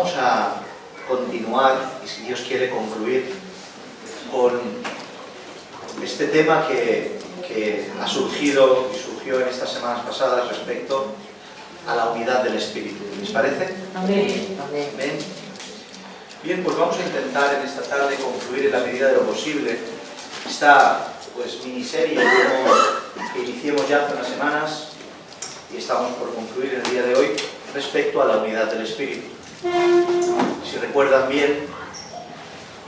vamos a continuar y, si Dios quiere, concluir con este tema que ha surgido y surgió en estas semanas pasadas respecto a la unidad del Espíritu. ¿Les parece? Amén. Amén. Bien, pues vamos a intentar en esta tarde concluir en la medida de lo posible esta miniserie que iniciamos ya hace unas semanas y estamos por concluir el día de hoy respecto a la unidad del Espíritu. Si recuerdan bien,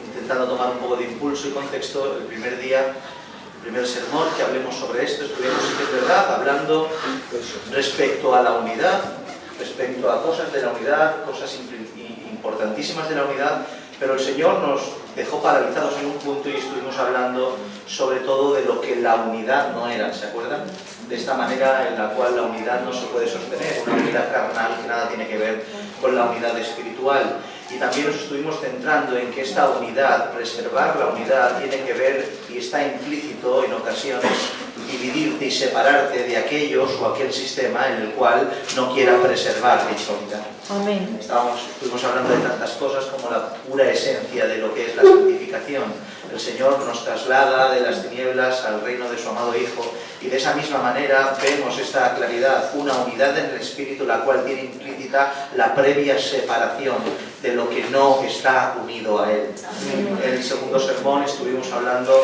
intentando tomar un poco de impulso y contexto, el primer día, el primer sermón que hablemos sobre esto, estuvimos, sí que es verdad, hablando respecto a la unidad, respecto a cosas de la unidad, cosas importantísimas de la unidad, pero el Señor nos dejó paralizados en un punto y estuvimos hablando sobre todo de lo que la unidad no era, ¿se acuerdan? De esta manera en la cual la unidad no se puede sostener, una unidad carnal que nada tiene que ver con la unidad espiritual. Y también nos estuvimos centrando en que esta unidad, preservar la unidad, tiene que ver y está implícito en ocasiones dividirte y separarte de aquellos o aquel sistema en el cual no quiera preservar dicha unidad. Amén. Estuvimos hablando de tantas cosas como la pura esencia de lo que es la santificación. El Señor nos traslada de las tinieblas al reino de su amado Hijo y de esa misma manera vemos esta claridad, una unidad en el Espíritu, la cual tiene implícita la previa separación de lo que no está unido a Él. En el segundo sermón estuvimos hablando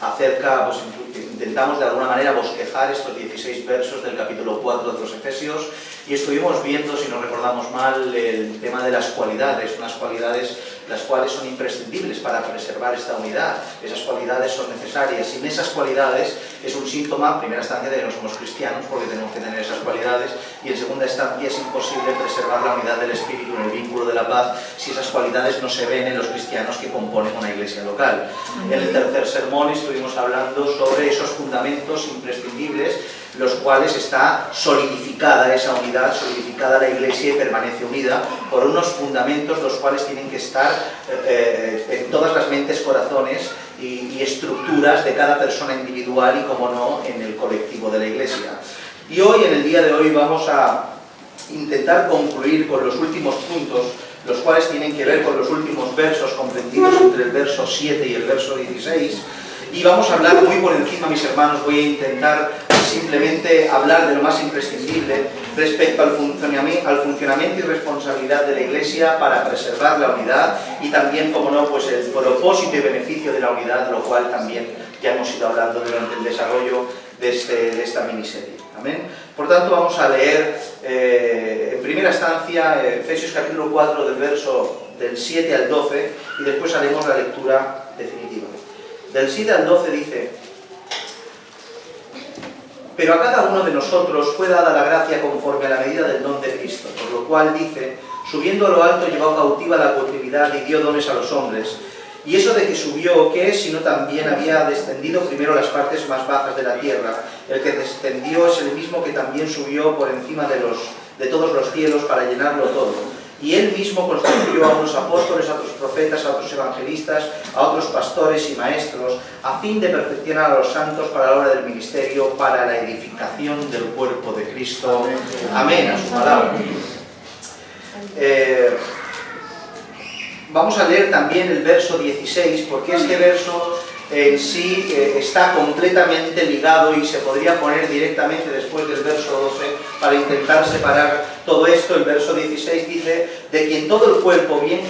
acerca, intentamos de alguna manera bosquejar estos 16 versos del capítulo 4 de los Efesios y estuvimos viendo, si no recordamos mal, el tema de las cualidades, unas cualidades las cuales son imprescindibles para preservar esta unidad. Esas cualidades son necesarias. Sin esas cualidades es un síntoma, en primera instancia, de que no somos cristianos, porque tenemos que tener esas cualidades, y en segunda instancia es imposible preservar la unidad del Espíritu en el vínculo de la paz si esas cualidades no se ven en los cristianos que componen una iglesia local. En el tercer sermón estuvimos hablando sobre esos fundamentos imprescindibles, los cuales está solidificada esa unidad, solidificada la Iglesia y permanece unida por unos fundamentos los cuales tienen que estar en todas las mentes, corazones y estructuras de cada persona individual y, como no, en el colectivo de la Iglesia. Y hoy, en el día de hoy, vamos a intentar concluir con los últimos puntos, los cuales tienen que ver con los últimos versos comprendidos entre el verso 7 y el verso 16, y vamos a hablar muy por encima, mis hermanos. Voy a intentar simplemente hablar de lo más imprescindible respecto al funcionamiento y responsabilidad de la Iglesia para preservar la unidad y también, como no, pues el propósito y beneficio de la unidad, de lo cual también ya hemos ido hablando durante el desarrollo de esta miniserie. Amén. Por tanto, vamos a leer en primera instancia Efesios capítulo 4 del 7 al 12 y después haremos la lectura definitiva. Del 7 al 12 dice: pero a cada uno de nosotros fue dada la gracia conforme a la medida del don de Cristo, por lo cual dice: subiendo a lo alto llevó cautiva la cautividad y dio dones a los hombres. Y eso de que subió, ¿qué es? Sino también había descendido primero las partes más bajas de la tierra. El que descendió es el mismo que también subió por encima de todos los cielos para llenarlo todo. Y él mismo constituyó a unos apóstoles, a otros profetas, a otros evangelistas, a otros pastores y maestros, a fin de perfeccionar a los santos para la obra del ministerio, para la edificación del cuerpo de Cristo. Amén, a su palabra. Vamos a leer también el verso 16, porque este verso en sí está completamente ligado y se podría poner directamente después del verso 12 para intentar separar todo esto. El verso 16 dice: de quien todo el cuerpo bien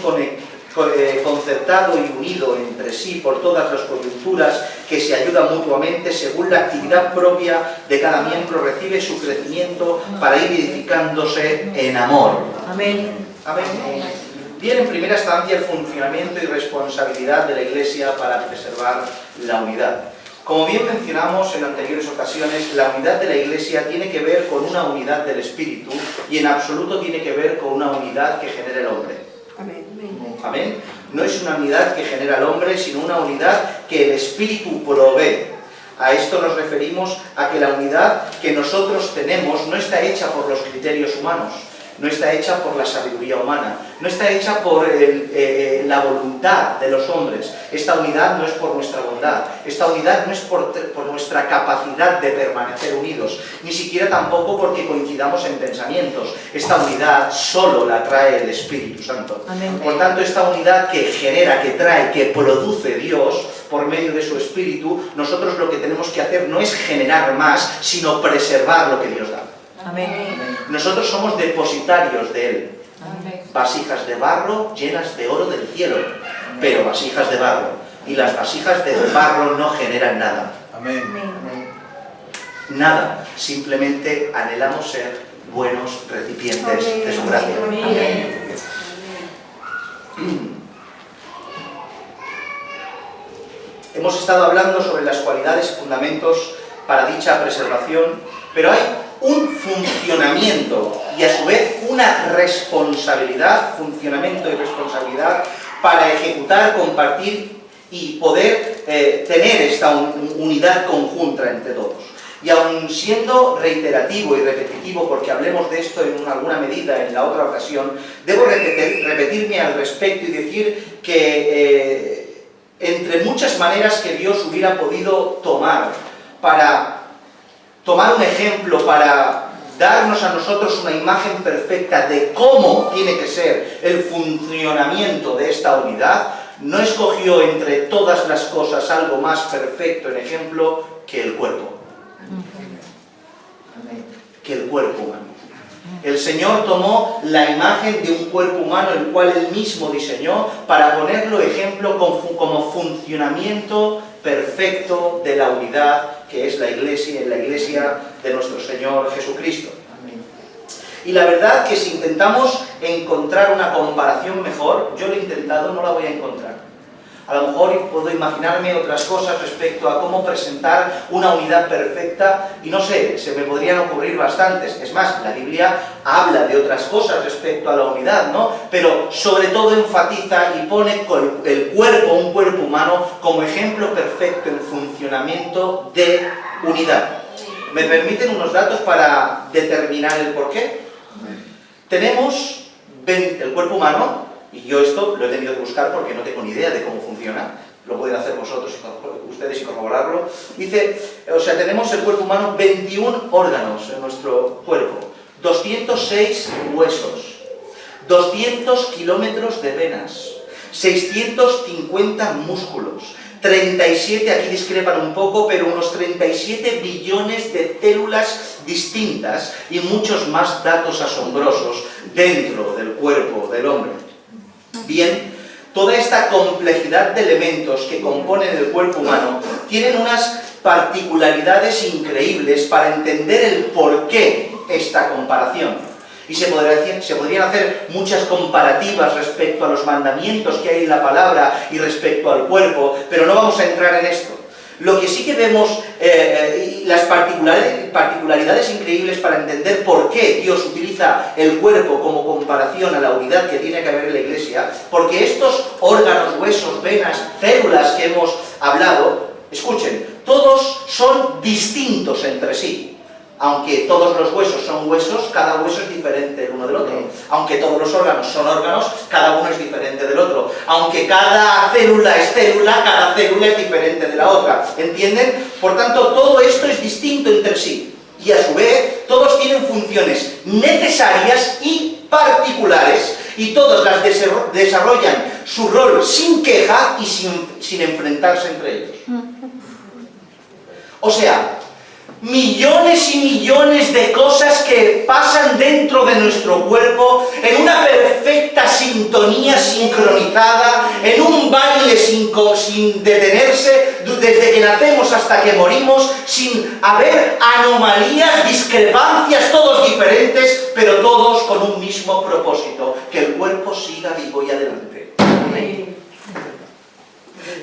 concertado y unido entre sí por todas las coyunturas que se ayuda mutuamente según la actividad propia de cada miembro, recibe su crecimiento para ir edificándose en amor. Amén. Amén. Bien, en primera instancia, el funcionamiento y responsabilidad de la Iglesia para preservar la unidad. Como bien mencionamos en anteriores ocasiones, la unidad de la Iglesia tiene que ver con una unidad del Espíritu y en absoluto tiene que ver con una unidad que genera el hombre. Amén. Amén. No es una unidad que genera el hombre, sino una unidad que el Espíritu provee. A esto nos referimos a que la unidad que nosotros tenemos no está hecha por los criterios humanos. no está hecha por la sabiduría humana, no está hecha por la voluntad de los hombres. Esta unidad no es por nuestra bondad, esta unidad no es por nuestra capacidad de permanecer unidos, ni siquiera tampoco porque coincidamos en pensamientos. Esta unidad solo la trae el Espíritu Santo. Amén. Por tanto, esta unidad que genera, que trae, que produce Dios por medio de su Espíritu, nosotros lo que tenemos que hacer no es generar más, sino preservar lo que Dios da. Amén. Nosotros somos depositarios de Él. Amén. Vasijas de barro llenas de oro del cielo, pero vasijas de barro. Y las vasijas de barro no generan nada. Amén. Nada. Simplemente anhelamos ser buenos recipientes de su gracia. Amén. Hemos estado hablando sobre las cualidades y fundamentos para dicha preservación, pero hay un funcionamiento y a su vez una responsabilidad, funcionamiento y responsabilidad para ejecutar, compartir y poder tener esta unidad conjunta entre todos. Y aun siendo reiterativo y repetitivo, porque hablemos de esto en alguna medida en la otra ocasión, debo repetirme al respecto y decir que entre muchas maneras que Dios hubiera podido tomar para tomar un ejemplo, para darnos a nosotros una imagen perfecta de cómo tiene que ser el funcionamiento de esta unidad, no escogió entre todas las cosas algo más perfecto en ejemplo que el cuerpo. Que el cuerpo humano. El Señor tomó la imagen de un cuerpo humano, el cual Él mismo diseñó, para ponerlo ejemplo como funcionamiento perfecto de la unidad que es la Iglesia de nuestro Señor Jesucristo. Y la verdad que si intentamos encontrar una comparación mejor, yo lo he intentado, no la voy a encontrar. A lo mejor puedo imaginarme otras cosas respecto a cómo presentar una unidad perfecta y no sé, se me podrían ocurrir bastantes. Es más, la Biblia habla de otras cosas respecto a la unidad, ¿no? Pero sobre todo enfatiza y pone el cuerpo, un cuerpo humano, como ejemplo perfecto en funcionamiento de unidad. ¿Me permiten unos datos para determinar el porqué? Tenemos el cuerpo humano. Y yo esto lo he tenido que buscar porque no tengo ni idea de cómo funciona. Lo pueden hacer vosotros, ustedes, y corroborarlo. Dice, o sea, tenemos el cuerpo humano 21 órganos en nuestro cuerpo, 206 huesos, 200 kilómetros de venas, 650 músculos, 37, aquí discrepan un poco, pero unos 37 billones de células distintas y muchos más datos asombrosos dentro del cuerpo del hombre. Bien, toda esta complejidad de elementos que componen el cuerpo humano tienen unas particularidades increíbles para entender el porqué esta comparación. Y se podrían hacer muchas comparativas respecto a los mandamientos que hay en la palabra y respecto al cuerpo, pero no vamos a entrar en esto. Lo que sí que vemos, las particularidades increíbles para entender por qué Dios utiliza el cuerpo como comparación a la unidad que tiene que haber en la Iglesia, porque estos órganos, huesos, venas, células que hemos hablado, escuchen, todos son distintos entre sí. Aunque todos los huesos son huesos, cada hueso es diferente el uno del otro. Aunque todos los órganos son órganos, cada uno es diferente del otro. Aunque cada célula es célula, cada célula es diferente de la otra. ¿Entienden? Por tanto, todo esto es distinto entre sí. Y a su vez, todos tienen funciones necesarias y particulares. Y todos las desarrollan su rol sin queja y sin enfrentarse entre ellos. O sea, millones y millones de cosas que pasan dentro de nuestro cuerpo en una perfecta sintonía sincronizada, en un baile sin detenerse, desde que nacemos hasta que morimos, sin haber anomalías, discrepancias, todos diferentes, pero todos con un mismo propósito, que el cuerpo siga vivo y adelante.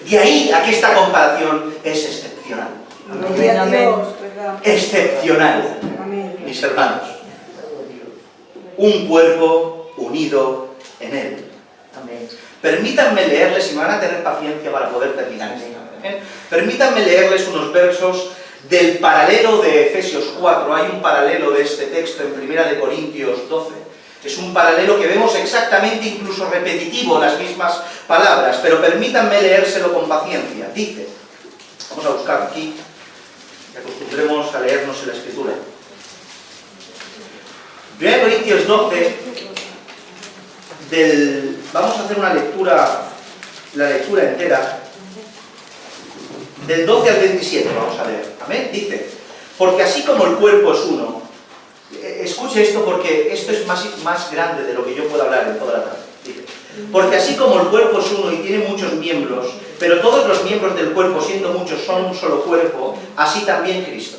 De ahí a que esta comparación es excepcional. Amén. Excepcional, mis hermanos. Un cuerpo unido en Él. Permítanme leerles, y me van a tener paciencia para poder terminar esto. Permítanme leerles unos versos del paralelo de Efesios 4. Hay un paralelo de este texto en 1 Corintios 12. Es un paralelo que vemos exactamente, incluso repetitivo, las mismas palabras, pero permítanme leérselo con paciencia. Dice, vamos a buscar aquí, que acostumbremos a leernos en la Escritura. 1 Corintios 12, vamos a hacer una lectura, la lectura entera, del 12 al 27, vamos a leer. Amén. Dice, porque así como el cuerpo es uno, escuche esto porque esto es más grande de lo que yo puedo hablar en toda la tarde. Dice, porque así como el cuerpo es uno y tiene muchos miembros, pero todos los miembros del cuerpo, siendo muchos, son un solo cuerpo, así también Cristo.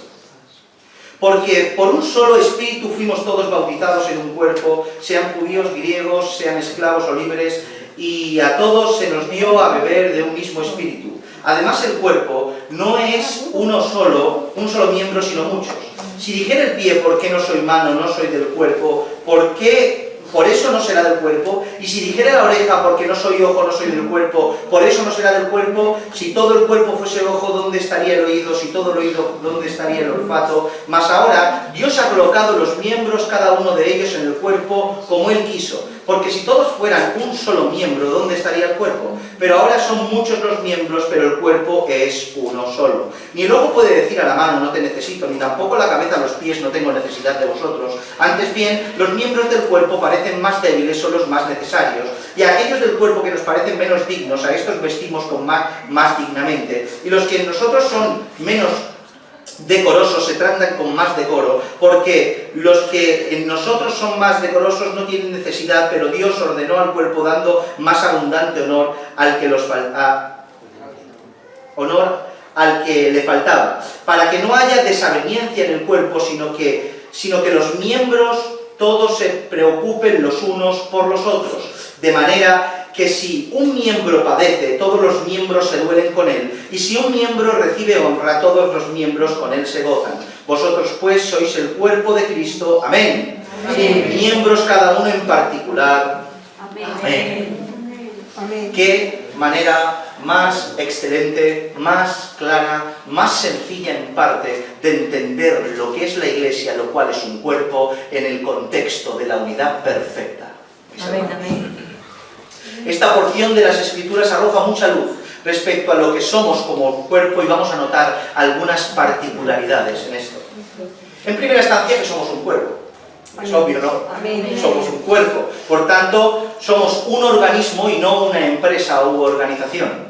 Porque por un solo espíritu fuimos todos bautizados en un cuerpo, sean judíos, griegos, sean esclavos o libres, y a todos se nos dio a beber de un mismo espíritu. Además, el cuerpo no es un solo miembro, sino muchos. Si dijera el pie, ¿por qué no soy mano, no soy del cuerpo? ¿Por qué? Por eso no será del cuerpo. Y si dijera la oreja, porque no soy ojo, no soy del cuerpo, por eso no será del cuerpo. Si todo el cuerpo fuese ojo, ¿dónde estaría el oído? Si todo el oído, ¿dónde estaría el olfato? Mas ahora, Dios ha colocado los miembros, cada uno de ellos, en el cuerpo como Él quiso. Porque si todos fueran un solo miembro, ¿dónde estaría el cuerpo? Pero ahora son muchos los miembros, pero el cuerpo es uno solo. Ni el ojo puede decir a la mano, no te necesito, ni tampoco la cabeza a los pies, no tengo necesidad de vosotros. Antes bien, los miembros del cuerpo parecen más débiles, son los más necesarios. Y a aquellos del cuerpo que nos parecen menos dignos, a estos vestimos con más dignamente. Y los que en nosotros son menos decorosos se tratan con más decoro, porque los que en nosotros son más decorosos no tienen necesidad, pero Dios ordenó al cuerpo dando más abundante honor al que le faltaba, para que no haya desaveniencia en el cuerpo, sino que los miembros todos se preocupen los unos por los otros, de manera que si un miembro padece, todos los miembros se duelen con él, y si un miembro recibe honra, todos los miembros con él se gozan. Vosotros pues sois el cuerpo de Cristo. Amén. Amén. Y miembros cada uno en particular. Amén. Amén. Qué manera más excelente, más clara, más sencilla en parte de entender lo que es la Iglesia, lo cual es un cuerpo, en el contexto de la unidad perfecta. Amén, amén. Esta porción de las Escrituras arroja mucha luz respecto a lo que somos como cuerpo y vamos a notar algunas particularidades en esto. En primera instancia, que somos un cuerpo. Es obvio, ¿no? Amén. Somos un cuerpo. Por tanto, somos un organismo y no una empresa u organización.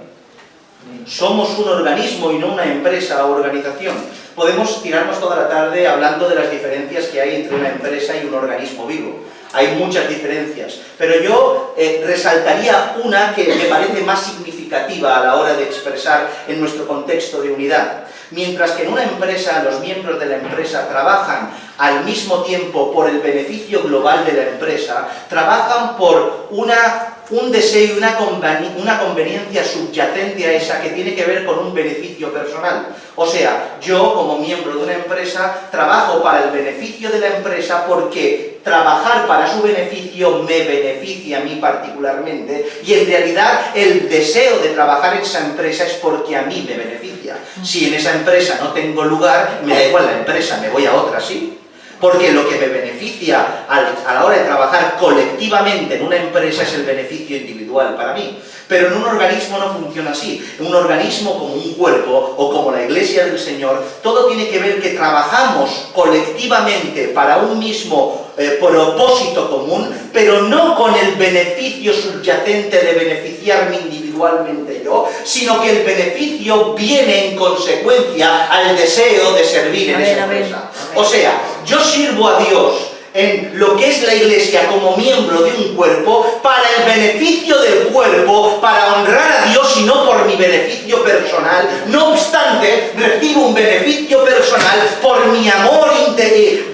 Somos un organismo y no una empresa o organización. Podemos tirarnos toda la tarde hablando de las diferencias que hay entre una empresa y un organismo vivo. Hay muchas diferencias, pero yo resaltaría una que me parece más significativa a la hora de expresar en nuestro contexto de unidad. Mientras que en una empresa los miembros de la empresa trabajan al mismo tiempo por el beneficio global de la empresa, trabajan por un deseo y una conveniencia subyacente a esa que tiene que ver con un beneficio personal. O sea, yo como miembro de una empresa trabajo para el beneficio de la empresa porque trabajar para su beneficio me beneficia a mí particularmente y en realidad el deseo de trabajar en esa empresa es porque a mí me beneficia. Si en esa empresa no tengo lugar, me da igual la empresa, me voy a otra, ¿sí? Porque lo que me beneficia a la hora de trabajar colectivamente en una empresa es el beneficio individual para mí. Pero en un organismo no funciona así. En un organismo como un cuerpo o como la Iglesia del Señor, todo tiene que ver que trabajamos colectivamente para un mismo propósito común, pero no con el beneficio subyacente de beneficiarme individualmente yo, sino que el beneficio viene en consecuencia al deseo de servir en esa empresa. O sea, yo sirvo a Dios en lo que es la Iglesia como miembro de un cuerpo para el beneficio del cuerpo, para honrar a Dios y no por mi beneficio personal. No obstante, recibo un beneficio personal por mi amor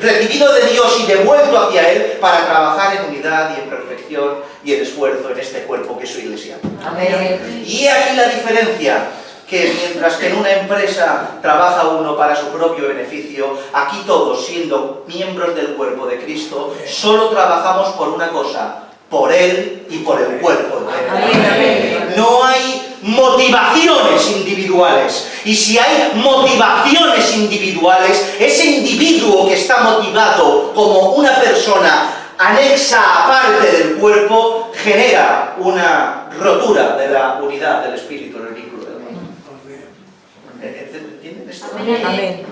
recibido de Dios y devuelto hacia Él para trabajar en unidad y en perfección y en esfuerzo en este cuerpo que es su Iglesia. Amén. Y aquí la diferencia, que mientras que en una empresa trabaja uno para su propio beneficio, aquí todos, siendo miembros del cuerpo de Cristo, solo trabajamos por una cosa, por Él y por el cuerpo de Él. No hay motivaciones individuales. Y si hay motivaciones individuales, ese individuo que está motivado como una persona anexa a parte del cuerpo, genera una rotura de la unidad del espíritu en el vínculo del amor. ¿Entienden esto? Amén.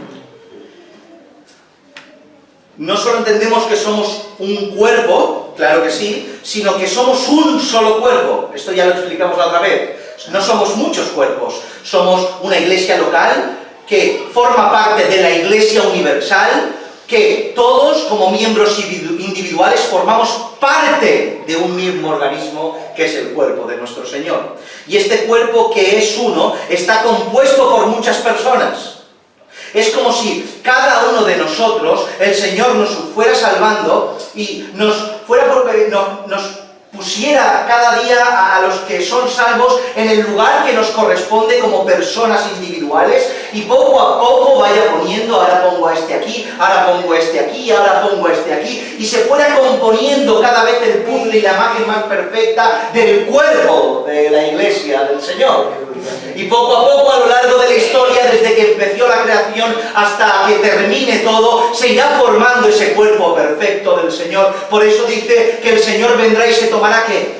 No solo entendemos que somos un cuerpo, claro que sí, sino que somos un solo cuerpo. Esto ya lo explicamos la otra vez. No somos muchos cuerpos, somos una iglesia local que forma parte de la iglesia universal, que todos como miembros individuales formamos parte de un mismo organismo que es el cuerpo de nuestro Señor. Y este cuerpo que es uno está compuesto por muchas personas. Es como si cada uno de nosotros, el Señor nos fuera salvando y nos pusiera cada día a los que son salvos en el lugar que nos corresponde como personas individuales, y poco a poco vaya poniendo, ahora pongo a este aquí, ahora pongo a este aquí, ahora pongo a este aquí, y se fuera componiendo cada vez el puzzle y la imagen más perfecta del cuerpo de la iglesia del Señor. Y poco a poco, a lo largo de la historia, desde que empezó la creación hasta que termine todo, se irá formando ese cuerpo perfecto del Señor. Por eso dice que el Señor vendrá y se tomará ¿qué?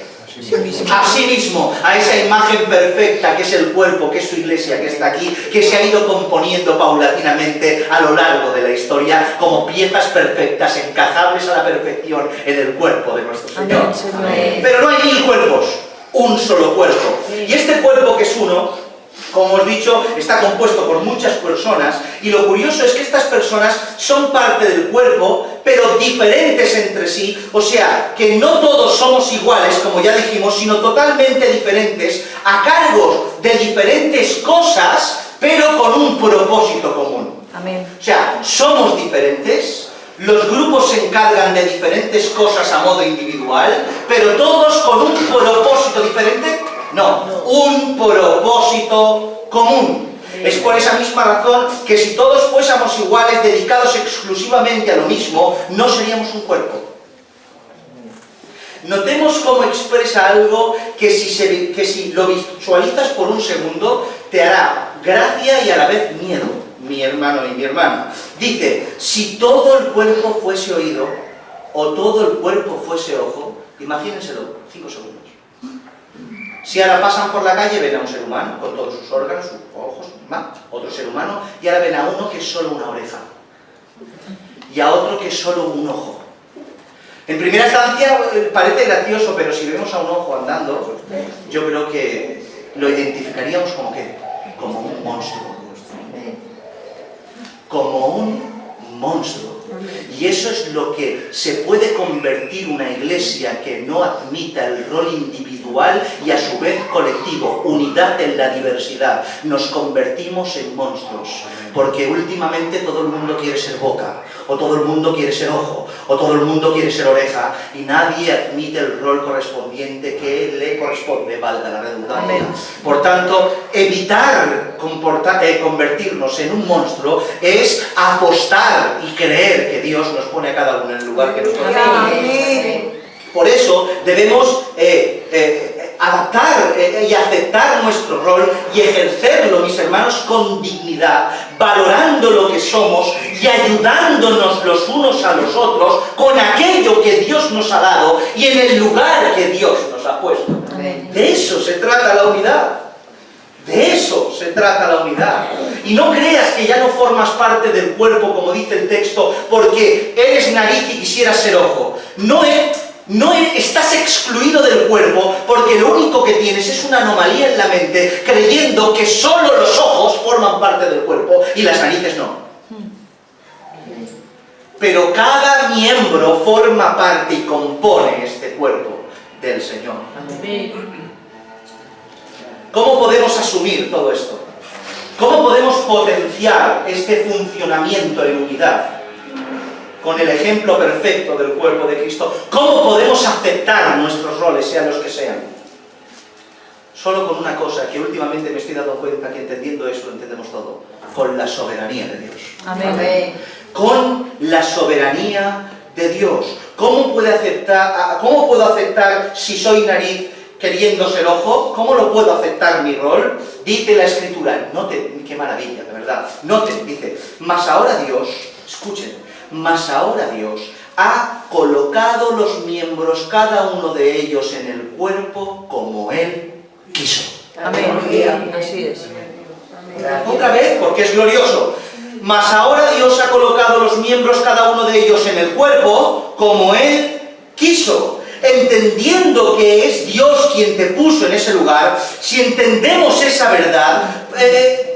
A sí mismo, a esa imagen perfecta que es el cuerpo, que es su iglesia, que está aquí, que se ha ido componiendo paulatinamente a lo largo de la historia como piezas perfectas, encajables a la perfección en el cuerpo de nuestro Señor. Amén. Pero no hay 1000 cuerpos, un solo cuerpo. Y este cuerpo que es uno, como hemos dicho, está compuesto por muchas personas, y lo curioso es que estas personas son parte del cuerpo, pero diferentes entre sí, o sea, que no todos somos iguales, como ya dijimos, sino totalmente diferentes, a cargo de diferentes cosas, pero con un propósito común. Amén. O sea, somos diferentes, los grupos se encargan de diferentes cosas a modo individual, pero todos con un propósito diferente. No, un propósito común. Es por esa misma razón que si todos fuésemos iguales, dedicados exclusivamente a lo mismo, no seríamos un cuerpo. Notemos cómo expresa algo que si lo visualizas por un segundo, te hará gracia y a la vez miedo, mi hermano y mi hermana. Dice, si todo el cuerpo fuese oído, o todo el cuerpo fuese ojo, imagínenselo, 5 segundos. Si ahora pasan por la calle, ven a un ser humano, con todos sus órganos, sus ojos, otro ser humano, y ahora ven a uno que es solo una oreja, y a otro que es solo un ojo. En primera instancia parece gracioso, pero si vemos a un ojo andando, yo creo que lo identificaríamos como ¿qué? Como un monstruo. Como un monstruo. Y eso es lo que se puede convertir una iglesia que no admita el rol individual y a su vez colectivo, unidad en la diversidad. Nos convertimos en monstruos, porque últimamente todo el mundo quiere ser boca, o todo el mundo quiere ser ojo, o todo el mundo quiere ser oreja, y nadie admite el rol correspondiente que le corresponde, valga la redundancia. Amén. Por tanto, evitar convertirnos en un monstruo es apostar y creer que Dios nos pone a cada uno en el lugar que nos corresponde. Por eso debemos adaptar y aceptar nuestro rol y ejercerlo, mis hermanos, con dignidad, valorando lo que somos y ayudándonos los unos a los otros con aquello que Dios nos ha dado y en el lugar que Dios nos ha puesto. Amén. De eso se trata la unidad. De eso se trata la unidad. Y no creas que ya no formas parte del cuerpo, como dice el texto, porque eres nariz y quisieras ser ojo. No estás excluido del cuerpo, porque lo único que tienes es una anomalía en la mente, creyendo que solo los ojos forman parte del cuerpo y las narices no. Pero cada miembro forma parte y compone este cuerpo del Señor. ¿Cómo podemos asumir todo esto? ¿Cómo podemos potenciar este funcionamiento en unidad? Con el ejemplo perfecto del cuerpo de Cristo. ¿Cómo podemos aceptar nuestros roles, sean los que sean? Solo con una cosa, que últimamente me estoy dando cuenta que entendiendo eso lo entendemos todo. Con la soberanía de Dios. Amén. Con la soberanía de Dios. ¿Cómo puedo aceptar si soy nariz queriendo ser ojo? ¿Cómo lo puedo aceptar mi rol? Dice la Escritura, noten, qué maravilla, de verdad. Noten, dice, mas ahora Dios, escuchen, mas ahora Dios ha colocado los miembros, cada uno de ellos, en el cuerpo como Él quiso. Amén. Así es. Otra vez, porque es glorioso. Mas ahora Dios ha colocado los miembros, cada uno de ellos, en el cuerpo como Él quiso. Entendiendo que es Dios quien te puso en ese lugar, si entendemos esa verdad,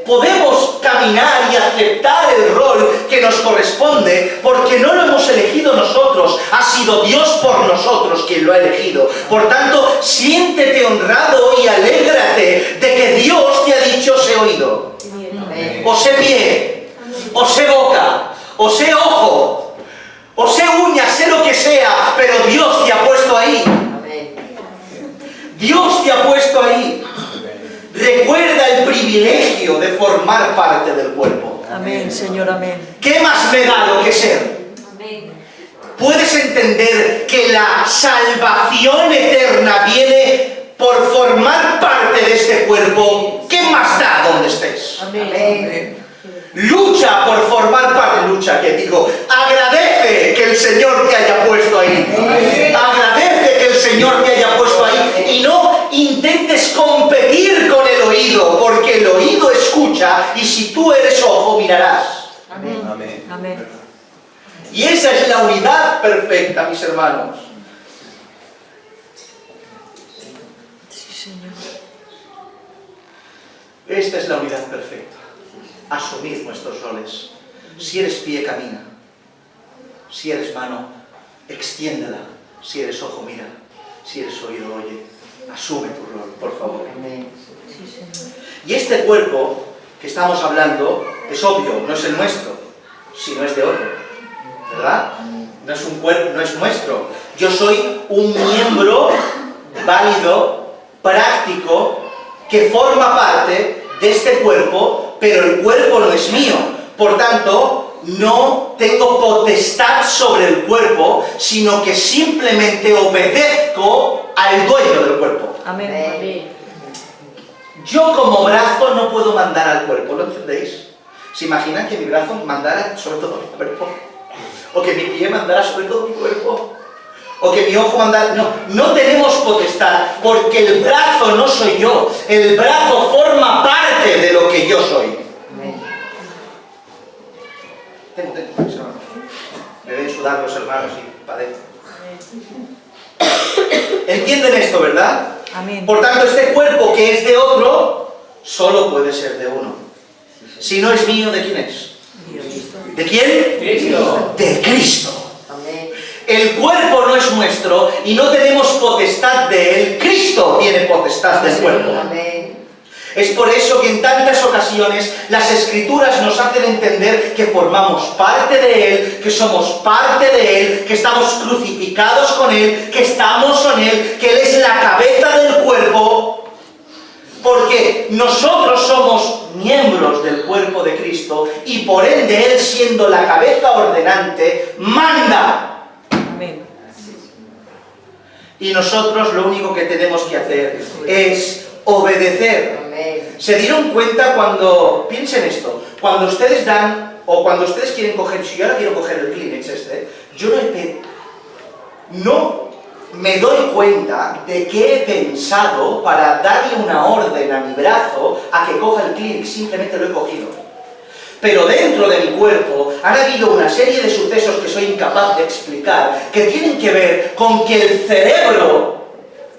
podemos caminar y aceptar el rol que nos corresponde, porque no lo hemos elegido nosotros, ha sido Dios por nosotros quien lo ha elegido. Por tanto, siéntete honrado y alégrate de que Dios te ha dicho: sé oído, o sé pie, o sé boca, o sé ojo, o sé uñas, sé lo que sea, pero Dios te ha puesto ahí. Dios te ha puesto ahí. Recuerda el privilegio de formar parte del cuerpo. Amén, Señor, amén. ¿Qué más me da lo que ser? ¿Puedes entender que la salvación eterna viene por formar parte de este cuerpo? ¿Qué más da donde estés? Amén. Lucha por formar parte, agradece que el Señor te haya puesto ahí. Agradece que el Señor te haya puesto ahí. Y no intentes competir con el oído, porque el oído escucha y si tú eres ojo, mirarás. Amén. Amén. Y esa es la unidad perfecta, mis hermanos. Sí, Señor. Esta es la unidad perfecta. Asumir nuestros roles. Si eres pie, camina. Si eres mano, extiéndela. Si eres ojo, mira. Si eres oído, oye. Asume tu rol, por favor. Sí, Señor. Y este cuerpo que estamos hablando es obvio, no es el nuestro, sino es de otro. ¿Verdad? No es un cuerpo, no es nuestro. Yo soy un miembro válido, práctico, que forma parte de este cuerpo, pero el cuerpo no es mío. Por tanto, no tengo potestad sobre el cuerpo, sino que simplemente obedezco al dueño del cuerpo. Amén. Yo como brazo no puedo mandar al cuerpo, ¿lo entendéis? ¿Se imaginan que mi brazo mandara sobre todo mi cuerpo? ¿O que mi pie mandara sobre todo mi cuerpo? ¿O que mi ojo mandara? No, no tenemos potestad, porque el brazo no soy yo. El brazo forma parte de lo que yo soy. Tengo, mis hermanos. Me ven sudar los hermanos y padezco. ¿Entienden esto, verdad? Amén. Por tanto, este cuerpo que es de otro, solo puede ser de uno. Si no es mío, ¿de quién es? Dios. ¿De quién? Cristo. De Cristo. El cuerpo no es nuestro y no tenemos potestad de él. Cristo tiene potestad del cuerpo. Es por eso que en tantas ocasiones las Escrituras nos hacen entender que formamos parte de Él, que somos parte de Él, que estamos crucificados con Él, que estamos con Él, que Él es la cabeza del cuerpo, porque nosotros somos miembros del cuerpo de Cristo y por ende Él, siendo la cabeza ordenante, manda. Amén. Y nosotros lo único que tenemos que hacer es obedecer. ¿Se dieron cuenta cuando, piensen esto, cuando ustedes dan, o cuando ustedes quieren coger, si yo ahora quiero coger el Kleenex yo no me doy cuenta de que he pensado para darle una orden a mi brazo a que coja el Kleenex, simplemente lo he cogido. Pero dentro de mi cuerpo han habido una serie de sucesos que soy incapaz de explicar, que tienen que ver con que el cerebro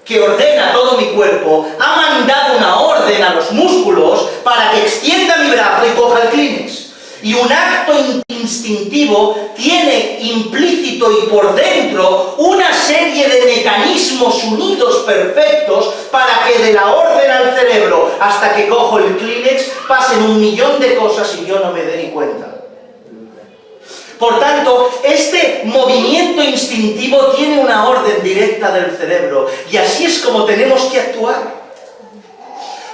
que ordena todo mi cuerpo, ha mandado una orden a los músculos para que extienda mi brazo y coja el Kleenex. Y un acto instintivo tiene implícito y por dentro una serie de mecanismos unidos perfectos para que de la orden al cerebro hasta que cojo el Kleenex pasen 1.000.000 de cosas y yo no me dé ni cuenta. Por tanto, este movimiento instintivo tiene una orden directa del cerebro y así es como tenemos que actuar.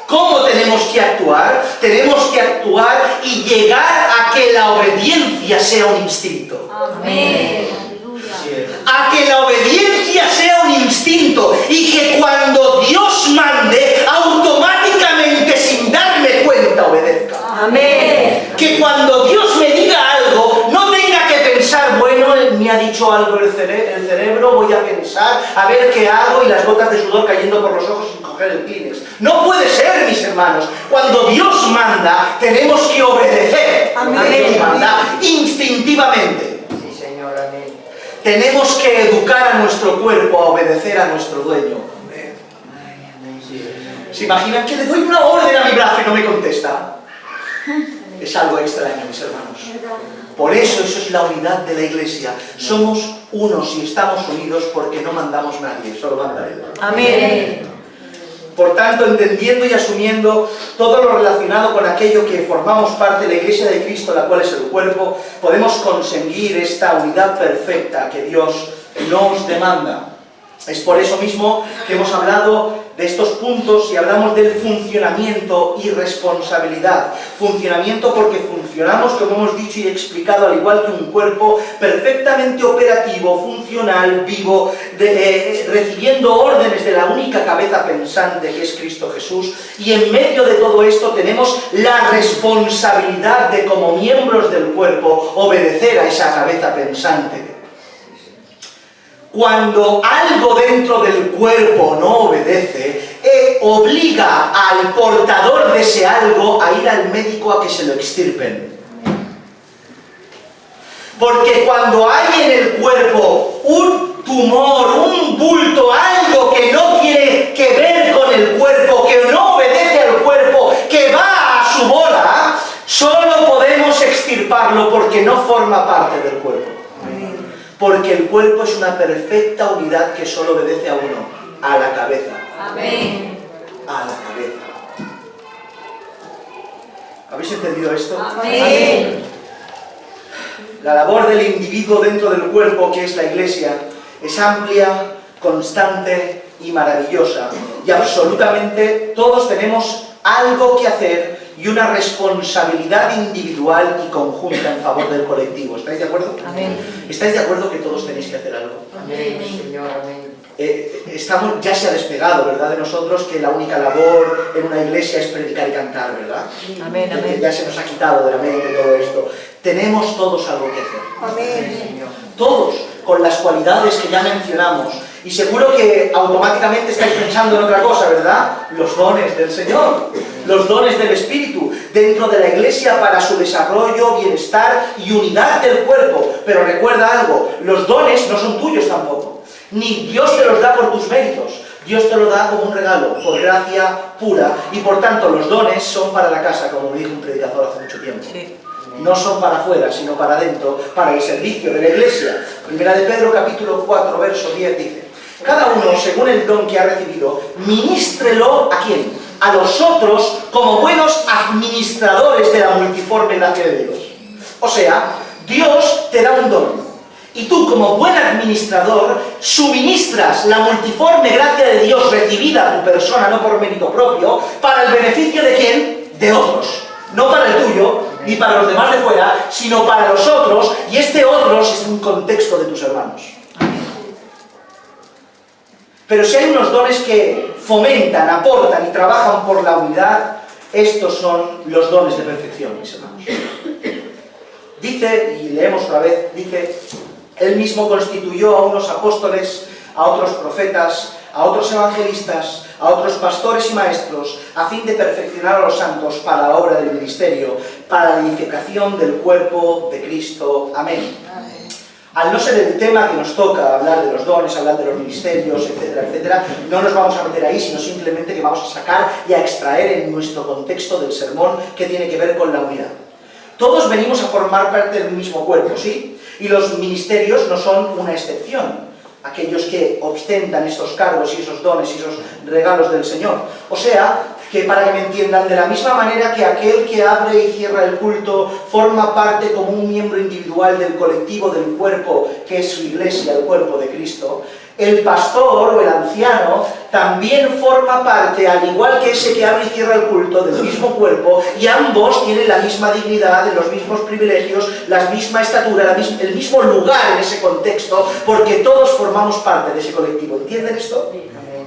¿Cómo tenemos que actuar? Tenemos que actuar y llegar a que la obediencia sea un instinto. Amén. A que la obediencia sea un instinto y que cuando Dios mande, automáticamente, sin darme cuenta, obedezca. Amén. Que cuando Dios me diga algo, no tenga que pensar, bueno, mi me ha dicho algo el cerebro, voy a pensar, a ver qué hago, y las gotas de sudor cayendo por los ojos sin coger el Kleenex. No puede ser, mis hermanos. Cuando Dios manda, tenemos que obedecer. Amén. Dios manda instintivamente. Sí, Señor, amén. Tenemos que educar a nuestro cuerpo a obedecer a nuestro dueño. ¿Se imaginan que le doy una orden a mi brazo y no me contesta? Es algo extraño, mis hermanos. Por eso es la unidad de la Iglesia. Somos unos y estamos unidos porque no mandamos nadie, solo manda Él. Amén. Por tanto, entendiendo y asumiendo todo lo relacionado con aquello que formamos parte de la Iglesia de Cristo, la cual es el cuerpo, podemos conseguir esta unidad perfecta que Dios nos demanda. Es por eso mismo que hemos hablado de estos puntos y hablamos del funcionamiento y responsabilidad. Funcionamiento porque funcionamos, como hemos dicho y explicado, al igual que un cuerpo perfectamente operativo, funcional, vivo, recibiendo órdenes de la única cabeza pensante que es Cristo Jesús. Y en medio de todo esto tenemos la responsabilidad de, como miembros del cuerpo, obedecer a esa cabeza pensante. Cuando algo dentro del cuerpo no obedece, obliga al portador de ese algo a ir al médico a que se lo extirpen. Porque cuando hay en el cuerpo un tumor, un bulto, algo que no tiene que ver con el cuerpo, que no obedece al cuerpo, que va a su bola, solo podemos extirparlo porque no forma parte del cuerpo. Porque el cuerpo es una perfecta unidad que solo obedece a uno, a la cabeza. Amén. A la cabeza. ¿Habéis entendido esto? Amén. La labor del individuo dentro del cuerpo, que es la Iglesia, es amplia, constante y maravillosa. Y absolutamente todos tenemos algo que hacer y una responsabilidad individual y conjunta en favor del colectivo. ¿Estáis de acuerdo? Amén. ¿Estáis de acuerdo que todos tenéis que hacer algo? Amén, Señor, amén. Ya se ha despegado, ¿verdad?, de nosotros que la única labor en una iglesia es predicar y cantar, ¿verdad? Amén, amén. Ya se nos ha quitado de la mente todo esto. Tenemos todos algo que hacer. Amén, Señor. Todos, con las cualidades que ya mencionamos. Y seguro que automáticamente estáis pensando en otra cosa, ¿verdad? Los dones del Señor, los dones del Espíritu, dentro de la Iglesia para su desarrollo, bienestar y unidad del cuerpo. Pero recuerda algo, los dones no son tuyos tampoco. Ni Dios te los da por tus méritos. Dios te lo da como un regalo, por gracia pura. Y por tanto los dones son para la casa, como me dijo un predicador hace mucho tiempo. Sí. No son para afuera, sino para adentro, para el servicio de la Iglesia. Primera de Pedro, capítulo 4, verso 10, dice: cada uno, según el don que ha recibido, ministrelo ¿a quién? A los otros, como buenos administradores de la multiforme gracia de Dios. O sea, Dios te da un don. Y tú, como buen administrador, suministras la multiforme gracia de Dios recibida a tu persona, no por mérito propio, para el beneficio ¿de quién? De otros. No para el tuyo, ni para los demás de fuera, sino para los otros, y este otros es un contexto de tus hermanos. Pero si hay unos dones que fomentan, aportan y trabajan por la unidad, estos son los dones de perfección, mis hermanos. Dice, y leemos otra vez, dice: Él mismo constituyó a unos apóstoles, a otros profetas, a otros evangelistas, a otros pastores y maestros, a fin de perfeccionar a los santos para la obra del ministerio, para la edificación del cuerpo de Cristo. Amén. Al no ser el tema que nos toca, hablar de los dones, hablar de los ministerios, etcétera, etcétera, no nos vamos a meter ahí, sino simplemente que vamos a sacar y a extraer en nuestro contexto del sermón que tiene que ver con la unidad. Todos venimos a formar parte del mismo cuerpo, ¿sí? Y los ministerios no son una excepción. Aquellos que ostentan estos cargos y esos dones y esos regalos del Señor. O sea, que para que me entiendan, de la misma manera que aquel que abre y cierra el culto forma parte como un miembro individual del colectivo del cuerpo, que es su iglesia, el cuerpo de Cristo, el pastor o el anciano también forma parte, al igual que ese que abre y cierra el culto, del mismo cuerpo, y ambos tienen la misma dignidad, los mismos privilegios, la misma estatura, el mismo lugar en ese contexto, porque todos formamos parte de ese colectivo. ¿Entienden esto?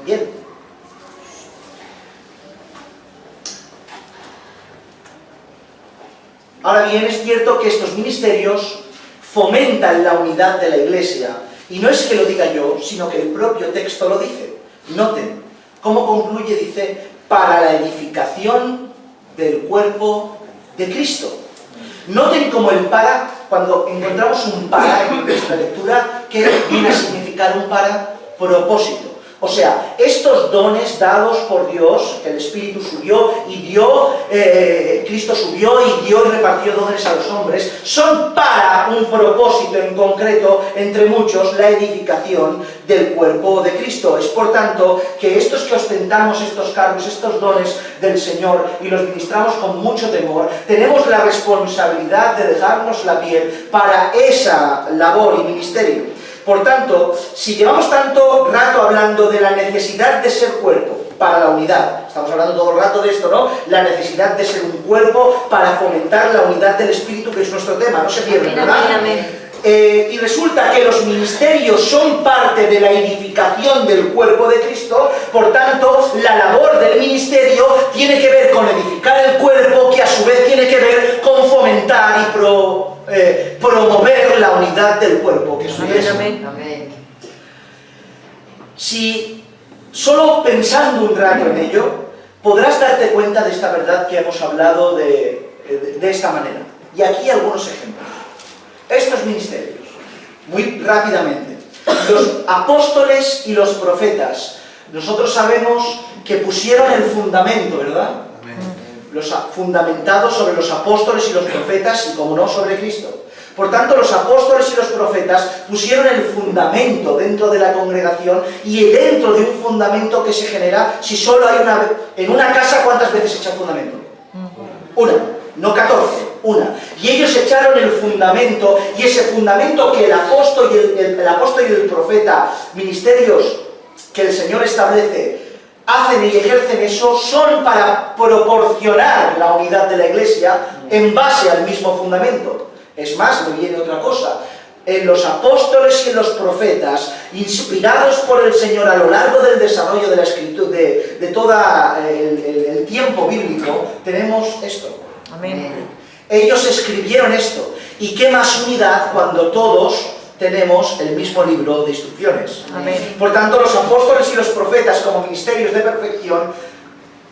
Bien. Ahora bien, es cierto que estos ministerios fomentan la unidad de la Iglesia. Y no es que lo diga yo, sino que el propio texto lo dice. Noten cómo concluye, dice, para la edificación del cuerpo de Cristo. Noten cómo el para, cuando encontramos un para en nuestra lectura, ¿qué viene a significar un para? Propósito. O sea, estos dones dados por Dios, que el Espíritu subió y dio, Cristo subió y dio y repartió dones a los hombres, son para un propósito en concreto, entre muchos, la edificación del cuerpo de Cristo. Es por tanto que estos que ostentamos estos cargos, estos dones del Señor y los ministramos con mucho temor, tenemos la responsabilidad de dejarnos la piel para esa labor y ministerio. Por tanto, si llevamos tanto rato hablando de la necesidad de ser cuerpo para la unidad, estamos hablando todo el rato de esto, ¿no? La necesidad de ser un cuerpo para fomentar la unidad del Espíritu, que es nuestro tema, no se pierden, ¿verdad? Y resulta que los ministerios son parte de la edificación del cuerpo de Cristo, por tanto, la labor del ministerio tiene que ver con edificar el cuerpo, que a su vez tiene que ver con fomentar y promover la unidad del cuerpo, que es su iglesia. Amén. Si solo pensando un rato en ello, podrás darte cuenta de esta verdad que hemos hablado de esta manera. Y aquí algunos ejemplos. Estos ministerios, muy rápidamente, los apóstoles y los profetas, nosotros sabemos que pusieron el fundamento, ¿verdad? Los fundamentados sobre los apóstoles y los profetas y, como no, sobre Cristo. Por tanto, los apóstoles y los profetas pusieron el fundamento dentro de la congregación, y dentro de un fundamento que se genera, si solo hay una... En una casa, ¿cuántas veces se echa el fundamento? Una, no 14, una. Y ellos echaron el fundamento, y ese fundamento que el apóstol y el profeta, ministerios que el Señor establece, hacen y ejercen eso, son para proporcionar la unidad de la Iglesia en base al mismo fundamento. Es más, me viene otra cosa. En los apóstoles y en los profetas, inspirados por el Señor a lo largo del desarrollo de la escritura, de todo el tiempo bíblico, tenemos esto. Amén. Ellos escribieron esto. ¿Y qué más unidad cuando todos tenemos el mismo libro de instrucciones? Amén. Por tanto, los apóstoles y los profetas, como ministerios de perfección,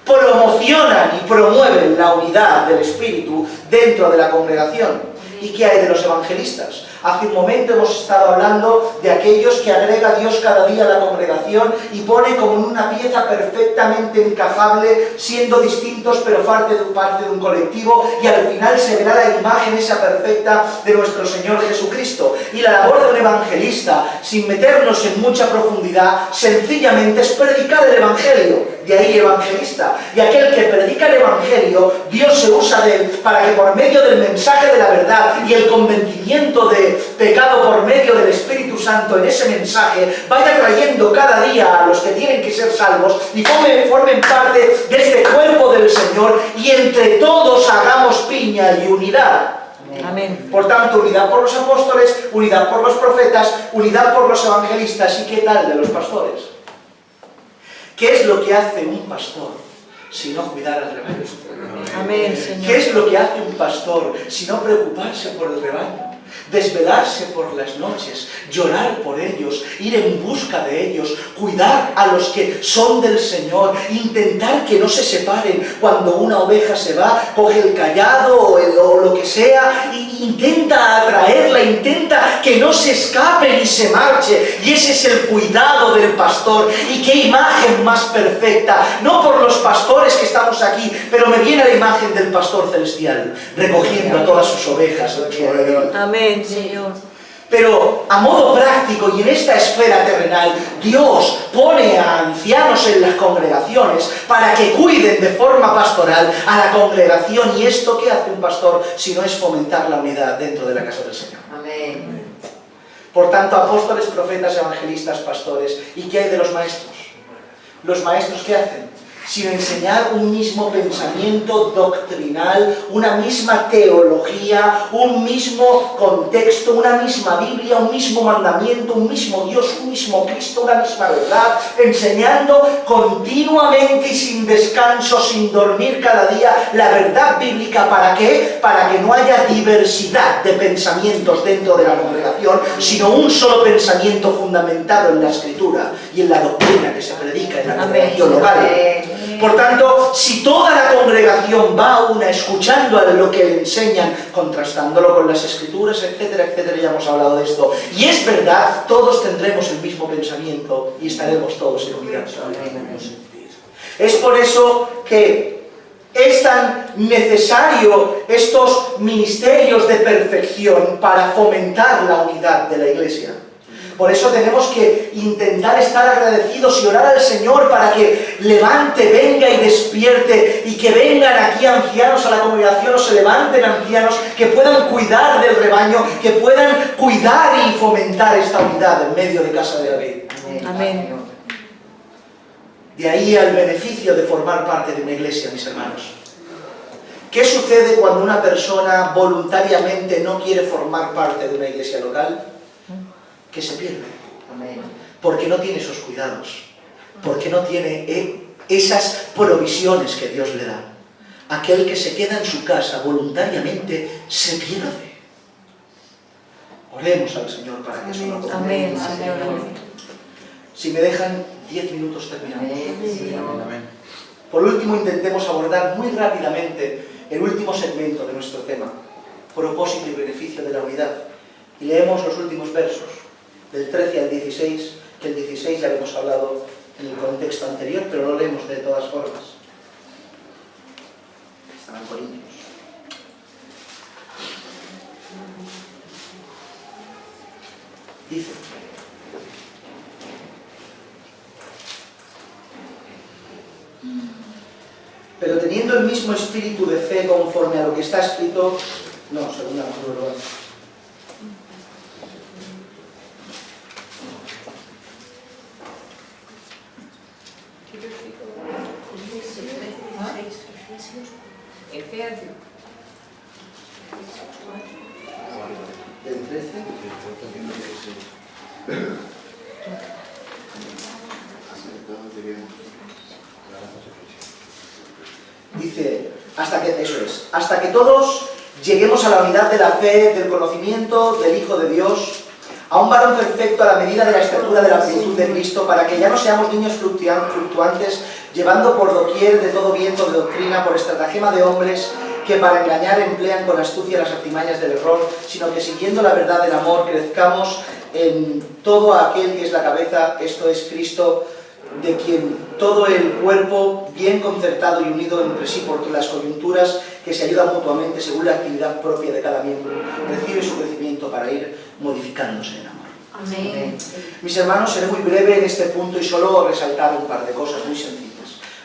promocionan y promueven la unidad del Espíritu dentro de la congregación. ¿Y qué hay de los evangelistas? Hace un momento hemos estado hablando de aquellos que agrega Dios cada día a la congregación y pone como una pieza perfectamente encajable, siendo distintos pero parte de un colectivo, y al final se verá la imagen esa perfecta de nuestro Señor Jesucristo. Y la labor de un evangelista, sin meternos en mucha profundidad, sencillamente es predicar el Evangelio. De ahí evangelista. Y aquel que predica el Evangelio, Dios se usa de él para que por medio del mensaje de la verdad y el convencimiento de pecado por medio del Espíritu Santo en ese mensaje, vaya trayendo cada día a los que tienen que ser salvos y formen parte de este cuerpo del Señor, y entre todos hagamos piña y unidad. Amén. Por tanto, unidad por los apóstoles, unidad por los profetas, unidad por los evangelistas. ¿Y qué tal de los pastores? ¿Qué es lo que hace un pastor si no cuidar al rebaño? Amén, Señor. ¿Qué es lo que hace un pastor si no preocuparse por el rebaño? Desvelarse por las noches, llorar por ellos, ir en busca de ellos, cuidar a los que son del Señor, intentar que no se separen. Cuando una oveja se va, coge el cayado o lo que sea, e intenta atraerla, intenta que no se escape ni se marche. Y ese es el cuidado del pastor. Y qué imagen más perfecta, no por los pastores que estamos aquí, pero me viene la imagen del pastor celestial, recogiendo a todas sus ovejas. Amén, Señor. Pero a modo práctico y en esta esfera terrenal, Dios pone a ancianos en las congregaciones para que cuiden de forma pastoral a la congregación. ¿Y esto qué hace un pastor si no es fomentar la unidad dentro de la casa del Señor? Amén. Por tanto, apóstoles, profetas, evangelistas, pastores. ¿Y qué hay de los maestros? ¿Los maestros qué hacen? sino enseñar un mismo pensamiento doctrinal, una misma teología, un mismo contexto, una misma Biblia, un mismo mandamiento, un mismo Dios, un mismo Cristo, una misma verdad, enseñando continuamente y sin descanso, sin dormir cada día, la verdad bíblica. ¿Para qué? Para que no haya diversidad de pensamientos dentro de la congregación, sino un solo pensamiento fundamentado en la Escritura y en la doctrina que se predica en la congregación local. Por tanto, si toda la congregación va a una escuchando a lo que le enseñan, contrastándolo con las Escrituras, etcétera, etcétera, ya hemos hablado de esto, y es verdad, todos tendremos el mismo pensamiento y estaremos todos en unidad. Es por eso que es tan necesario estos ministerios de perfección para fomentar la unidad de la Iglesia. Por eso tenemos que intentar estar agradecidos y orar al Señor para que levante, venga y despierte, y que vengan aquí ancianos a la congregación, o se levanten ancianos que puedan cuidar del rebaño, que puedan cuidar y fomentar esta unidad en medio de Casa de David. Amén. De ahí el beneficio de formar parte de una iglesia, mis hermanos. ¿Qué sucede cuando una persona voluntariamente no quiere formar parte de una iglesia local? Que se pierde. Porque no tiene esos cuidados. Porque no tiene esas provisiones que Dios le da. Aquel que se queda en su casa voluntariamente se pierde. Oremos al Señor para que eso no ocurra. Amén, Señor. Si me dejan 10 minutos terminamos. Por último, intentemos abordar muy rápidamente el último segmento de nuestro tema, propósito y beneficio de la unidad. Y leemos los últimos versos, del 13 al 16, que el 16 ya lo hemos hablado en el contexto anterior, pero lo leemos de todas formas. Están en Corintios. Dice: pero teniendo el mismo espíritu de fe conforme a lo que está escrito, no, segunda mejor. Del 13. Dice, hasta que todos lleguemos a la unidad de la fe, del conocimiento del Hijo de Dios, a un varón perfecto a la medida de la estatura de la plenitud de Cristo, para que ya no seamos niños fluctuantes, llevando por doquier de todo viento de doctrina, por estratagema de hombres que para engañar emplean con astucia las artimañas del error, sino que siguiendo la verdad del amor crezcamos en todo aquel que es la cabeza, esto es Cristo, de quien todo el cuerpo, bien concertado y unido entre sí por las coyunturas que se ayudan mutuamente según la actividad propia de cada miembro, recibe su crecimiento para ir modificándose en amor. Amén. Mis hermanos, seré muy breve en este punto y solo resaltar un par de cosas muy sencillas.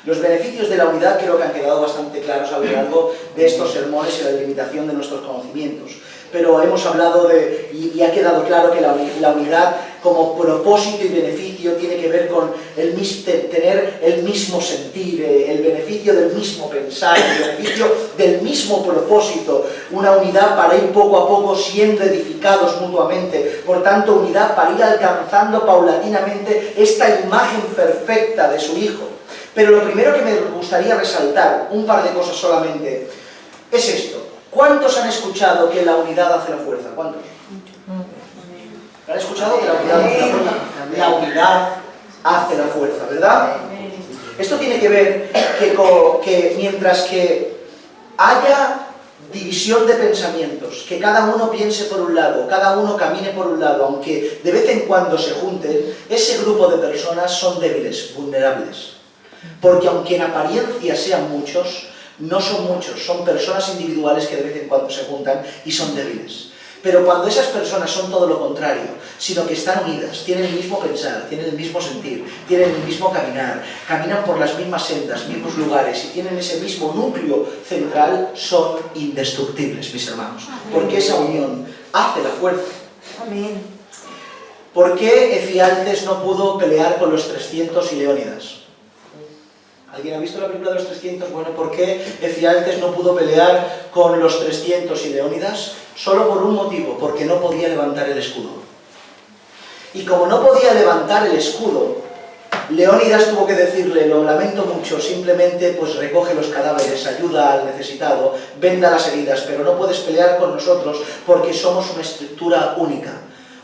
Los beneficios de la unidad creo que han quedado bastante claros a lo largo de estos sermones y la limitación de nuestros conocimientos. Pero hemos hablado y ha quedado claro que la unidad como propósito y beneficio tiene que ver con tener el mismo sentir, el beneficio del mismo pensar, el beneficio del mismo propósito, una unidad para ir poco a poco siendo edificados mutuamente, por tanto unidad para ir alcanzando paulatinamente esta imagen perfecta de su Hijo. Pero lo primero que me gustaría resaltar, un par de cosas solamente, es esto. ¿Cuántos han escuchado que la unidad hace la fuerza? ¿Cuántos? ¿Han escuchado que la unidad hace la fuerza? La unidad hace la fuerza, ¿verdad? Esto tiene que ver que mientras que haya división de pensamientos, que cada uno piense por un lado, cada uno camine por un lado, aunque de vez en cuando se junten, ese grupo de personas son débiles, vulnerables. Porque aunque en apariencia sean muchos, no son muchos, son personas individuales que de vez en cuando se juntan y son débiles. Pero cuando esas personas son todo lo contrario, sino que están unidas, tienen el mismo pensar, tienen el mismo sentir, tienen el mismo caminar, caminan por las mismas sendas, mismos lugares y tienen ese mismo núcleo central, son indestructibles, mis hermanos. Porque esa unión hace la fuerza. Amén. ¿Por qué Efialtes no pudo pelear con los 300 y Leónidas? ¿Alguien ha visto la película de los 300? Bueno, ¿por qué Efialtes no pudo pelear con los 300 y Leónidas? Solo por un motivo, porque no podía levantar el escudo. Y como no podía levantar el escudo, Leónidas tuvo que decirle, lo lamento mucho, simplemente pues recoge los cadáveres, ayuda al necesitado, venda las heridas, pero no puedes pelear con nosotros porque somos una estructura única.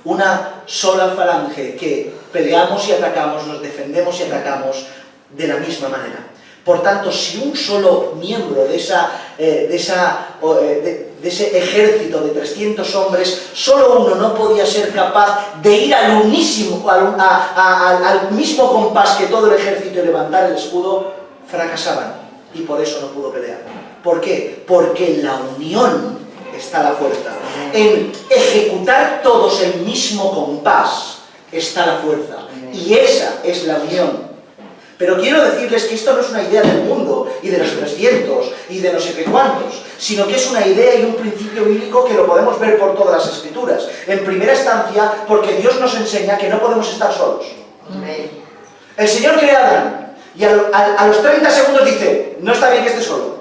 Una sola falange que peleamos y atacamos, nos defendemos y atacamos de la misma manera. Por tanto, si un solo miembro de ese ejército de 300 hombres, solo uno no podía ser capaz de ir al mismo compás que todo el ejército y levantar el escudo, fracasaban. Y por eso no pudo pelear. ¿Por qué? Porque en la unión está la fuerza. En ejecutar todos el mismo compás está la fuerza. Y esa es la unión. Pero quiero decirles que esto no es una idea del mundo, y de los 300, y de no sé qué cuántos, sino que es una idea y un principio bíblico que lo podemos ver por todas las Escrituras. En primera instancia, porque Dios nos enseña que no podemos estar solos. El Señor crea a Adán, y a los 30 segundos dice, no está bien que esté solo.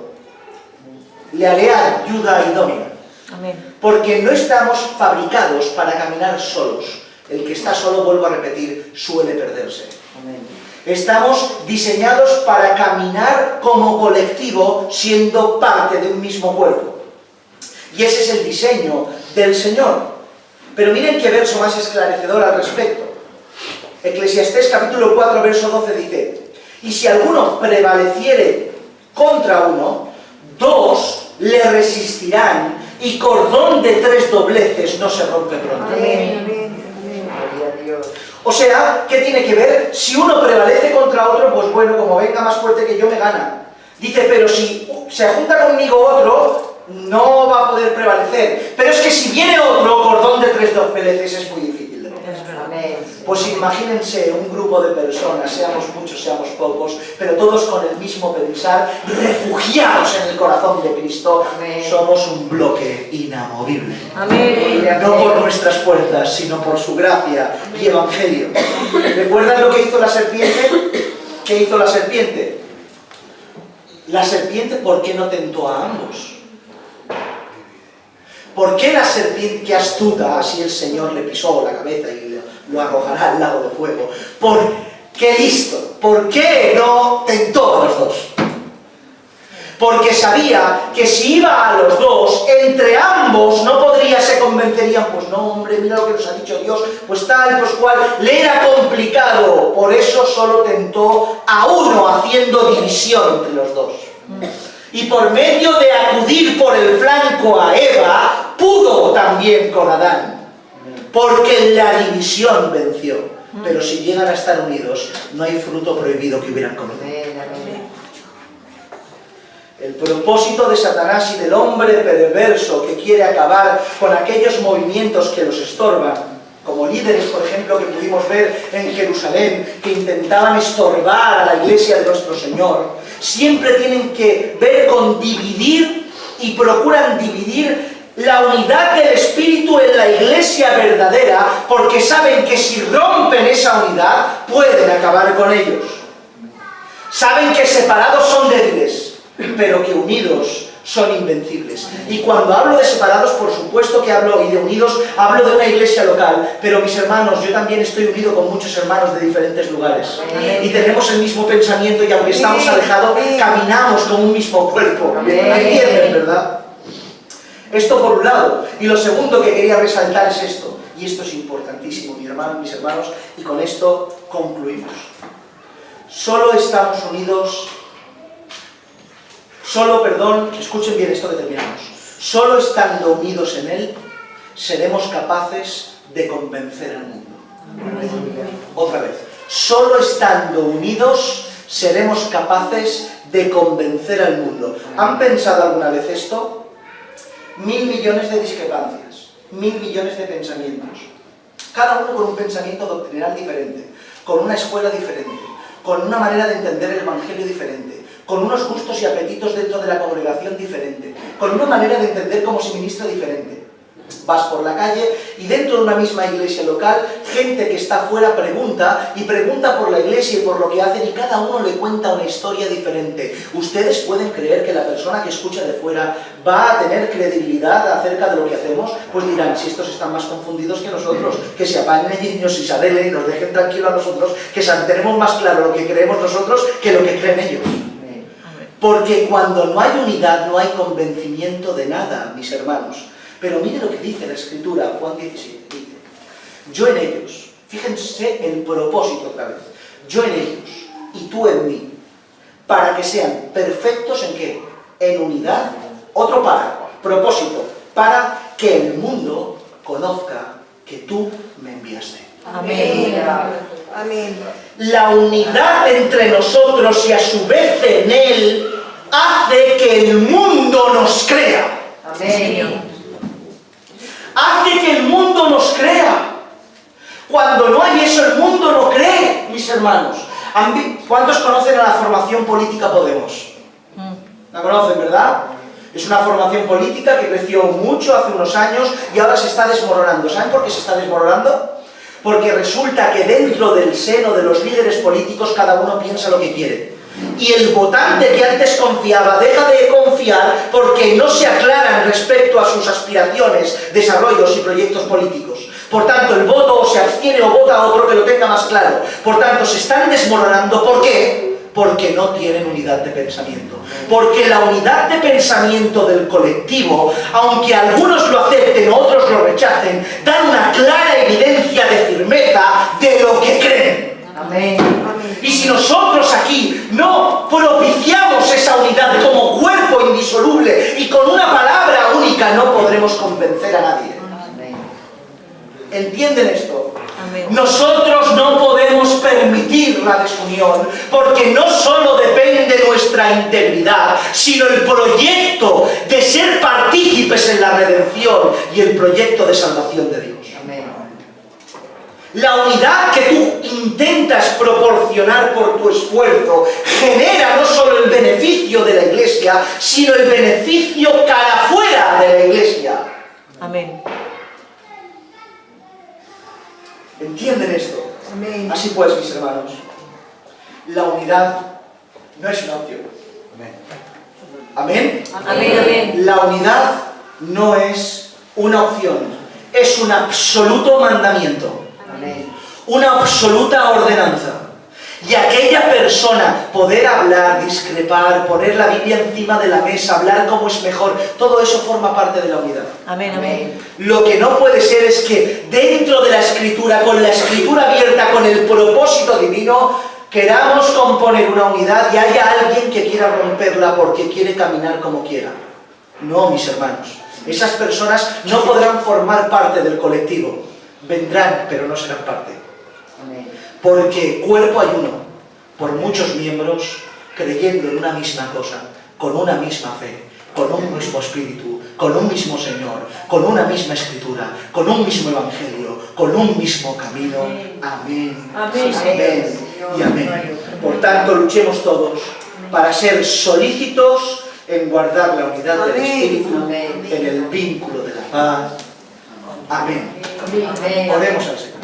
Le haré ayuda idónea. Amén. Porque no estamos fabricados para caminar solos. El que está solo, vuelvo a repetir, suele perderse. Amén. Estamos diseñados para caminar como colectivo, siendo parte de un mismo cuerpo. Y ese es el diseño del Señor. Pero miren qué verso más esclarecedor al respecto. Eclesiastés capítulo 4, verso 12 dice, y si alguno prevaleciere contra uno, dos le resistirán, y cordón de 3 dobleces no se rompe pronto. Amén. O sea, ¿qué tiene que ver? Si uno prevalece contra otro, pues bueno, como venga más fuerte que yo, me gana. Dice, pero si se junta conmigo otro, no va a poder prevalecer. Pero es que si viene otro, cordón de 3 dobleces es muy difícil de romper. Pues imagínense un grupo de personas, seamos muchos, seamos pocos, pero todos con el mismo pensar, refugiados en el corazón de Cristo. Amén. Somos un bloque inamovible. Amén. No por nuestras fuerzas, sino por su gracia y evangelio. ¿Recuerdan lo que hizo la serpiente? ¿Qué hizo la serpiente? La serpiente, ¿por qué no tentó a ambos? ¿Por qué la serpiente, que astuta, así el Señor le pisó la cabeza y lo arrojará al lago de fuego? ¿Por qué listo? ¿Por qué no tentó a los dos? Porque sabía que si iba a los dos, entre ambos no se convencerían, pues no, hombre, mira lo que nos ha dicho Dios, pues tal, pues cual, le era complicado. Por eso solo tentó a uno, haciendo división entre los dos. Y por medio de acudir por el flanco a Eva, pudo también con Adán, porque la división venció. Pero si llegan a estar unidos, no hay fruto prohibido que hubieran comido. El propósito de Satanás y del hombre perverso que quiere acabar con aquellos movimientos que los estorban, como líderes, por ejemplo, que pudimos ver en Jerusalén, que intentaban estorbar a la iglesia de nuestro Señor, siempre tienen que ver con dividir, y procuran dividir la unidad del Espíritu en la iglesia verdadera, porque saben que si rompen esa unidad, pueden acabar con ellos. Saben que separados son débiles, pero que unidos son invencibles. Y cuando hablo de separados, por supuesto que hablo, y de unidos, hablo de una iglesia local, pero mis hermanos, yo también estoy unido con muchos hermanos de diferentes lugares. Y tenemos el mismo pensamiento, y aunque estamos alejados, caminamos como un mismo cuerpo. ¿Entienden, verdad? Esto por un lado. Y lo segundo que quería resaltar es esto, y esto es importantísimo, mis hermanos, y con esto concluimos. Solo estamos unidos, escuchen bien esto que terminamos. Solo estando unidos en Él, seremos capaces de convencer al mundo. Otra vez. Solo estando unidos, seremos capaces de convencer al mundo. ¿Han pensado alguna vez esto? 1000 millones de discrepancias, 1000 millones de pensamientos, cada uno con un pensamiento doctrinal diferente, con una escuela diferente, con una manera de entender el Evangelio diferente, con unos gustos y apetitos dentro de la congregación diferente, con una manera de entender cómo se ministra diferente. Vas por la calle y dentro de una misma iglesia local, gente que está fuera pregunta y pregunta por la iglesia y por lo que hacen y cada uno le cuenta una historia diferente. ¿Ustedes pueden creer que la persona que escucha de fuera va a tener credibilidad acerca de lo que hacemos? Pues dirán, si estos están más confundidos que nosotros, que se apañen ellos y se arreglen y nos dejen tranquilos a nosotros, que tenemos más claro lo que creemos nosotros que lo que creen ellos. Porque cuando no hay unidad, no hay convencimiento de nada, mis hermanos. Pero mire lo que dice la Escritura, Juan 17, dice, yo en ellos, fíjense el propósito otra vez, yo en ellos y tú en mí, para que sean perfectos ¿en qué? En unidad, otro propósito, para que el mundo conozca que tú me enviaste. Amén. Amén. La unidad entre nosotros y a su vez en Él hace que el mundo nos crea. Amén. Hace que el mundo nos crea. Cuando no hay eso, el mundo no cree, mis hermanos. ¿Cuántos conocen a la formación política Podemos? ¿La conocen, verdad? Es una formación política que creció mucho hace unos años y ahora se está desmoronando. ¿Saben por qué se está desmoronando? Porque resulta que dentro del seno de los líderes políticos cada uno piensa lo que quiere. Y el votante que antes confiaba deja de confiar porque no se aclaran respecto a sus aspiraciones, desarrollos y proyectos políticos. Por tanto, el voto o se abstiene o vota a otro que lo tenga más claro. Por tanto, se están desmoronando. ¿Por qué? Porque no tienen unidad de pensamiento. Porque la unidad de pensamiento del colectivo, aunque algunos lo acepten o otros lo rechacen, dan una clara evidencia de firmeza de lo que creen. Amén. Y si nosotros aquí no propiciamos esa unidad como cuerpo indisoluble y con una palabra única, no podremos convencer a nadie. ¿Entienden esto? Amén. Nosotros no podemos permitir la desunión porque no solo depende nuestra integridad, sino el proyecto de ser partícipes en la redención y el proyecto de salvación de Dios. La unidad que tú intentas proporcionar por tu esfuerzo genera no solo el beneficio de la iglesia, sino el beneficio cara afuera de la iglesia. Amén. ¿Entienden esto? Amén. Así pues, mis hermanos, la unidad no es una opción. ¿Amén? Amén, amén. La unidad no es una opción, es un absoluto mandamiento. Una absoluta ordenanza. Y aquella persona, poder hablar, discrepar, poner la Biblia encima de la mesa, hablar cómo es mejor, todo eso forma parte de la unidad. Amén, amén. Lo que no puede ser es que dentro de la Escritura, con la Escritura abierta, con el propósito divino, queramos componer una unidad y haya alguien que quiera romperla porque quiere caminar como quiera. No, mis hermanos. Esas personas no podrán formar parte del colectivo. Vendrán, pero no serán parte. Porque cuerpo hay uno, por muchos miembros, creyendo en una misma cosa, con una misma fe, con un mismo espíritu, con un mismo Señor, con una misma Escritura, con un mismo Evangelio, con un mismo camino. Amén. Amén. Amén. Y amén. Por tanto, luchemos todos para ser solícitos en guardar la unidad del Espíritu, en el vínculo de la paz. Amén. Oremos al Señor.